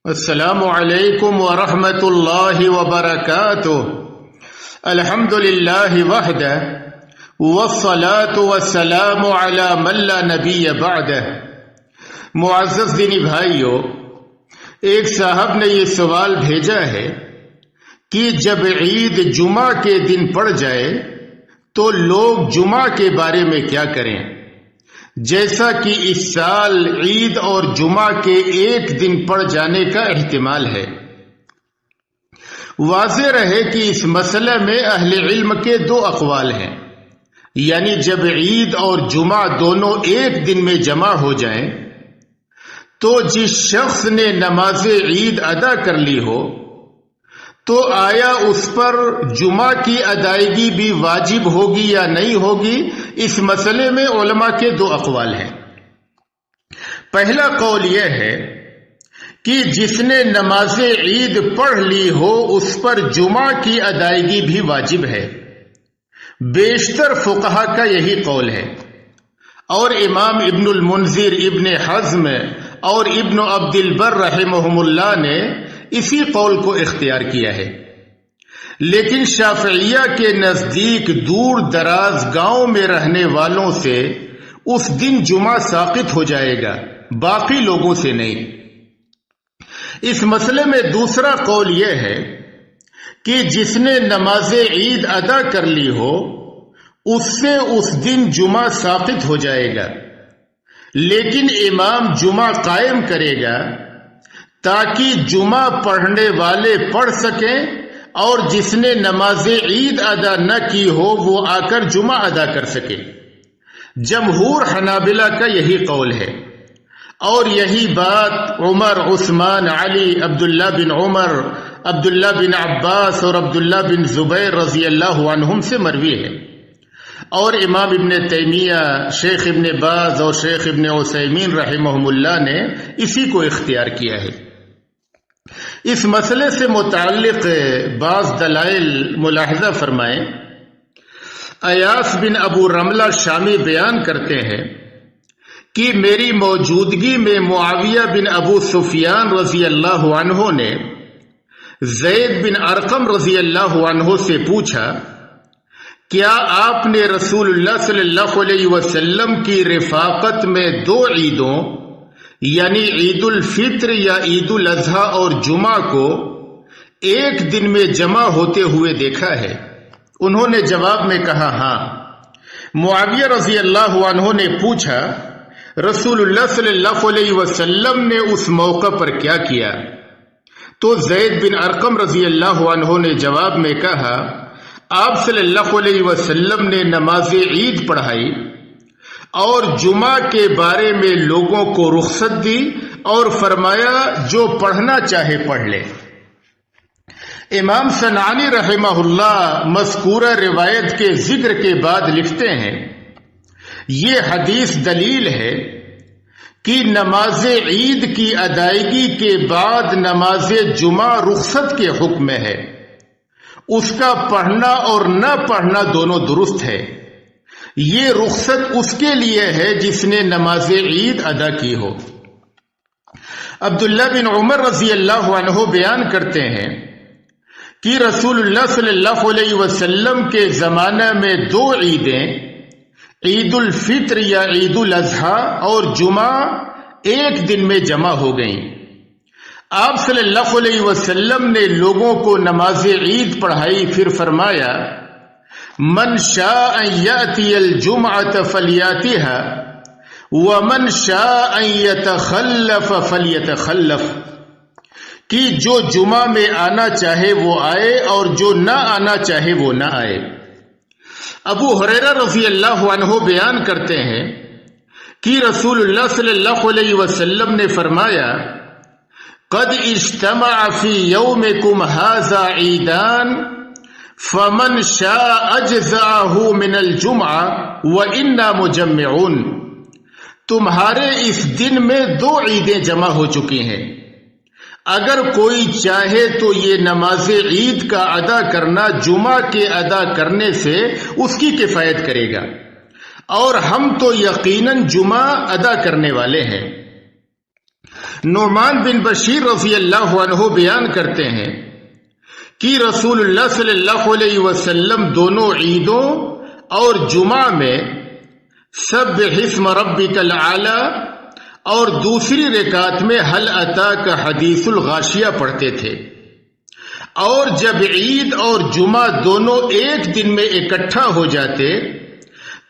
السلام علیکم ورحمۃ اللہ وبرکاتہ۔ الحمد للہ وحدہ والصلاة والسلام علی من لا نبی بعدہ۔ معزز دینی بھائیو، ایک صاحب نے یہ سوال بھیجا ہے کہ جب عید جمعہ کے دن پڑ جائے تو لوگ جمعہ کے بارے میں کیا کریں، جیسا کہ اس سال عید اور جمعہ کے ایک دن پڑ جانے کا احتمال ہے۔ واضح رہے کہ اس مسئلے میں اہل علم کے دو اقوال ہیں، یعنی جب عید اور جمعہ دونوں ایک دن میں جمع ہو جائیں تو جس شخص نے نماز عید ادا کر لی ہو تو آیا اس پر جمعہ کی ادائیگی بھی واجب ہوگی یا نہیں ہوگی؟ اس مسئلے میں علماء کے دو اقوال ہیں۔ پہلا قول یہ ہے کہ جس نے نماز عید پڑھ لی ہو اس پر جمعہ کی ادائیگی بھی واجب ہے۔ بیشتر فقہا کا یہی قول ہے، اور امام ابن المنذر، ابن حزم اور ابن عبد البر رحمہم اللہ نے اسی قول کو اختیار کیا ہے۔ لیکن شافعیہ کے نزدیک دور دراز گاؤں میں رہنے والوں سے اس دن جمعہ ساقط ہو جائے گا، باقی لوگوں سے نہیں۔ اس مسئلے میں دوسرا قول یہ ہے کہ جس نے نماز عید ادا کر لی ہو اس سے اس دن جمعہ ساقط ہو جائے گا، لیکن امام جمعہ قائم کرے گا تاکہ جمعہ پڑھنے والے پڑھ سکیں، اور جس نے نماز عید ادا نہ کی ہو وہ آ کر جمعہ ادا کر سکے۔ جمہور حنابلہ کا یہی قول ہے، اور یہی بات عمر، عثمان، علی، عبداللہ بن عمر، عبداللہ بن عباس اور عبداللہ بن زبیر رضی اللہ عنہم سے مروی ہے، اور امام ابن تیمیہ، شیخ ابن باز اور شیخ ابن عثیمین رحمہم اللہ نے اسی کو اختیار کیا ہے۔ اس مسئلے سے متعلق بعض دلائل ملاحظہ فرمائیں۔ ایاس بن ابو رملہ شامی بیان کرتے ہیں کہ میری موجودگی میں معاویہ بن ابو سفیان رضی اللہ عنہ نے زید بن ارقم رضی اللہ عنہ سے پوچھا، کیا آپ نے رسول اللہ صلی اللہ علیہ وسلم کی رفاقت میں دو عیدوں یعنی عید الفطر یا عید الاضحیٰ اور جمعہ کو ایک دن میں جمع ہوتے ہوئے دیکھا ہے؟ انہوں نے جواب میں کہا ہاں۔ معاویہ رضی اللہ عنہ نے پوچھا، رسول اللہ صلی اللہ علیہ وسلم نے اس موقع پر کیا کیا؟ تو زید بن ارقم رضی اللہ عنہ نے جواب میں کہا، آپ صلی اللہ علیہ وسلم نے نماز عید پڑھائی اور جمعہ کے بارے میں لوگوں کو رخصت دی اور فرمایا جو پڑھنا چاہے پڑھ لے۔ امام صنعانی رحمہ اللہ مذکورہ روایت کے ذکر کے بعد لکھتے ہیں، یہ حدیث دلیل ہے کہ نماز عید کی ادائیگی کے بعد نماز جمعہ رخصت کے حکم میں ہے، اس کا پڑھنا اور نہ پڑھنا دونوں درست ہے۔ یہ رخصت اس کے لیے ہے جس نے نماز عید ادا کی ہو۔ عبداللہ بن عمر رضی اللہ عنہ بیان کرتے ہیں کہ رسول اللہ صلی اللہ علیہ وسلم کے زمانہ میں دو عیدیں، عید الفطر یا عید الاضحیٰ اور جمعہ ایک دن میں جمع ہو گئیں۔ آپ صلی اللہ علیہ وسلم نے لوگوں کو نماز عید پڑھائی، پھر فرمایا، من شاء ان یأتی الجمعة فلیاتها ومن شاء ان یتخلف فلیتخلف، کہ جو جمعہ میں آنا چاہے وہ آئے اور جو نہ آنا چاہے وہ نہ آئے۔ ابو ہریرہ رضی اللہ عنہ بیان کرتے ہیں کہ رسول اللہ صلی اللہ علیہ وسلم نے فرمایا، قد اجتمع فی یومکم ھذا عیدان فمن شاء اجزعہ من الجمعہ وإنا مجمعون، تمہارے اس دن میں دو عیدیں جمع ہو چکی ہیں، اگر کوئی چاہے تو یہ نماز عید کا ادا کرنا جمعہ کے ادا کرنے سے اس کی کفایت کرے گا، اور ہم تو یقیناً جمعہ ادا کرنے والے ہیں۔ نعمان بن بشیر رضی اللہ عنہ بیان کرتے ہیں کہ رسول اللہ صلی اللہ علیہ وسلم دونوں عیدوں اور جمعہ میں سبح اسم ربک الاعلی اور دوسری رکعت میں حل اتاک حدیث الغاشیہ پڑھتے تھے، اور جب عید اور جمعہ دونوں ایک دن میں اکٹھا ہو جاتے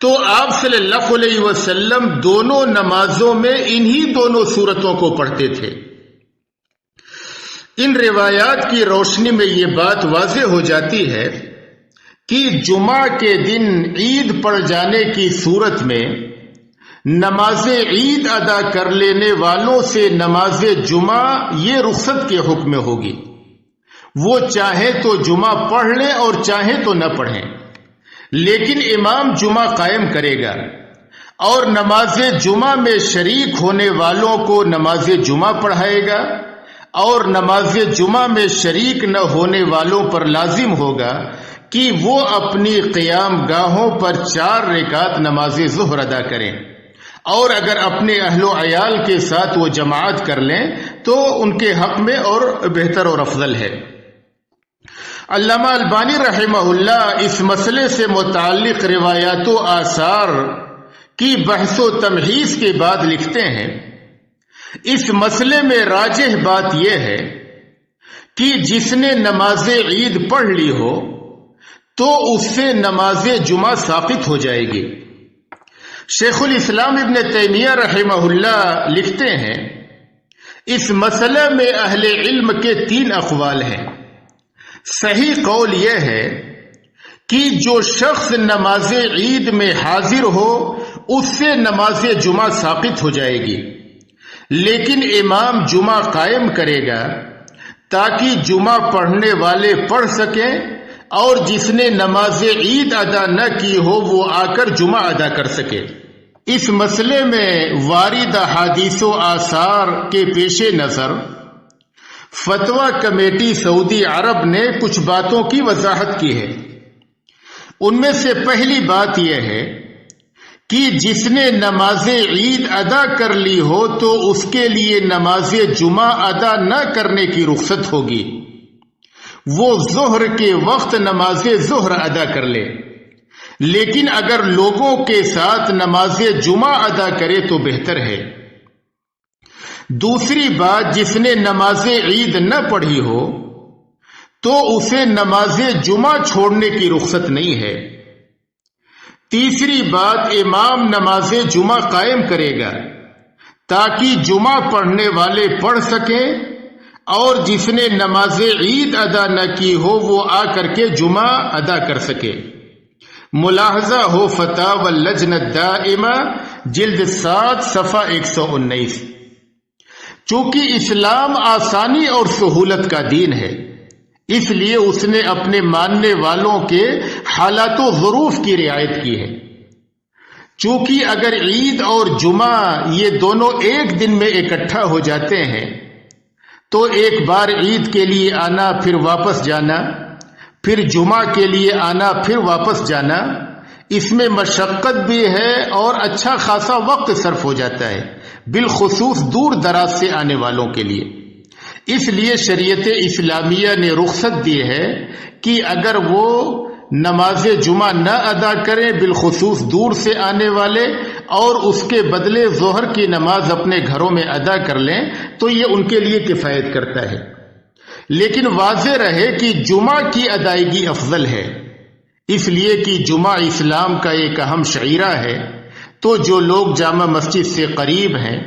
تو آپ صلی اللہ علیہ وسلم دونوں نمازوں میں انہی دونوں سورتوں کو پڑھتے تھے۔ ان روایات کی روشنی میں یہ بات واضح ہو جاتی ہے کہ جمعہ کے دن عید پڑ جانے کی صورت میں نماز عید ادا کر لینے والوں سے نماز جمعہ یہ رخصت کے حکم میں ہوگی، وہ چاہے تو جمعہ پڑھ لیں اور چاہے تو نہ پڑھیں، لیکن امام جمعہ قائم کرے گا اور نماز جمعہ میں شریک ہونے والوں کو نماز جمعہ پڑھائے گا، اور نماز جمعہ میں شریک نہ ہونے والوں پر لازم ہوگا کہ وہ اپنی قیام گاہوں پر 4 رکعت نماز ظہر ادا کریں، اور اگر اپنے اہل و عیال کے ساتھ وہ جماعت کر لیں تو ان کے حق میں اور بہتر اور افضل ہے۔ علامہ البانی رحمہ اللہ اس مسئلے سے متعلق روایات و آثار کی بحث و تمحیص کے بعد لکھتے ہیں، اس مسئلے میں راجح بات یہ ہے کہ جس نے نماز عید پڑھ لی ہو تو اس سے نماز جمعہ ساقط ہو جائے گی۔ شیخ الاسلام ابن تیمیہ رحمہ اللہ لکھتے ہیں، اس مسئلے میں اہل علم کے 3 اقوال ہیں۔ صحیح قول یہ ہے کہ جو شخص نماز عید میں حاضر ہو اس سے نماز جمعہ ساقط ہو جائے گی، لیکن امام جمعہ قائم کرے گا تاکہ جمعہ پڑھنے والے پڑھ سکیں، اور جس نے نماز عید ادا نہ کی ہو وہ آ کر جمعہ ادا کر سکے۔ اس مسئلے میں وارد احادیث و آثار کے پیش نظر فتویٰ کمیٹی سعودی عرب نے کچھ باتوں کی وضاحت کی ہے۔ ان میں سے پہلی بات یہ ہے کہ جس نے نماز عید ادا کر لی ہو تو اس کے لیے نماز جمعہ ادا نہ کرنے کی رخصت ہوگی، وہ ظہر کے وقت نماز ظہر ادا کر لے، لیکن اگر لوگوں کے ساتھ نماز جمعہ ادا کرے تو بہتر ہے۔ دوسری بات، جس نے نماز عید نہ پڑھی ہو تو اسے نماز جمعہ چھوڑنے کی رخصت نہیں ہے۔ تیسری بات، امام نماز جمعہ قائم کرے گا تاکہ جمعہ پڑھنے والے پڑھ سکیں، اور جس نے نماز عید ادا نہ کی ہو وہ آ کر کے جمعہ ادا کر سکے۔ ملاحظہ ہو فتاوی اللجنہ الدائمہ جلد 7 صفحہ 119۔ چونکہ اسلام آسانی اور سہولت کا دین ہے، اس لیے اس نے اپنے ماننے والوں کے حالات و ظروف کی رعایت کی ہے۔ چونکہ اگر عید اور جمعہ یہ دونوں ایک دن میں اکٹھا ہو جاتے ہیں تو ایک بار عید کے لیے آنا پھر واپس جانا، پھر جمعہ کے لیے آنا پھر واپس جانا، اس میں مشقت بھی ہے اور اچھا خاصا وقت صرف ہو جاتا ہے، بالخصوص دور دراز سے آنے والوں کے لیے۔ اس لیے شریعت اسلامیہ نے رخصت دی ہے کہ اگر وہ نماز جمعہ نہ ادا کریں، بالخصوص دور سے آنے والے، اور اس کے بدلے ظہر کی نماز اپنے گھروں میں ادا کر لیں تو یہ ان کے لیے کفایت کرتا ہے۔ لیکن واضح رہے کہ جمعہ کی ادائیگی افضل ہے، اس لیے کہ جمعہ اسلام کا ایک اہم شعیرہ ہے۔ تو جو لوگ جامع مسجد سے قریب ہیں،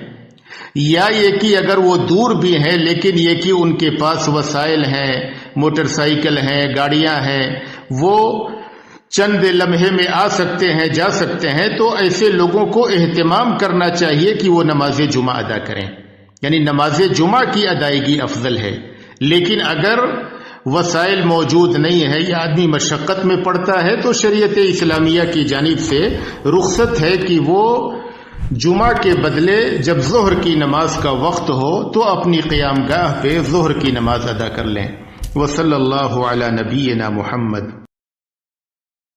یا یہ کہ اگر وہ دور بھی ہیں لیکن یہ کہ ان کے پاس وسائل ہیں، موٹر سائیکل ہیں، گاڑیاں ہیں، وہ چند لمحے میں آ سکتے ہیں، جا سکتے ہیں، تو ایسے لوگوں کو اہتمام کرنا چاہیے کہ وہ نماز جمعہ ادا کریں، یعنی نماز جمعہ کی ادائیگی افضل ہے۔ لیکن اگر وسائل موجود نہیں ہے یا آدمی مشقت میں پڑتا ہے تو شریعت اسلامیہ کی جانب سے رخصت ہے کہ وہ جمعہ کے بدلے جب ظہر کی نماز کا وقت ہو تو اپنی قیام گاہ پہ ظہر کی نماز ادا کر لیں۔ وصلی اللہ علی نبینا محمد۔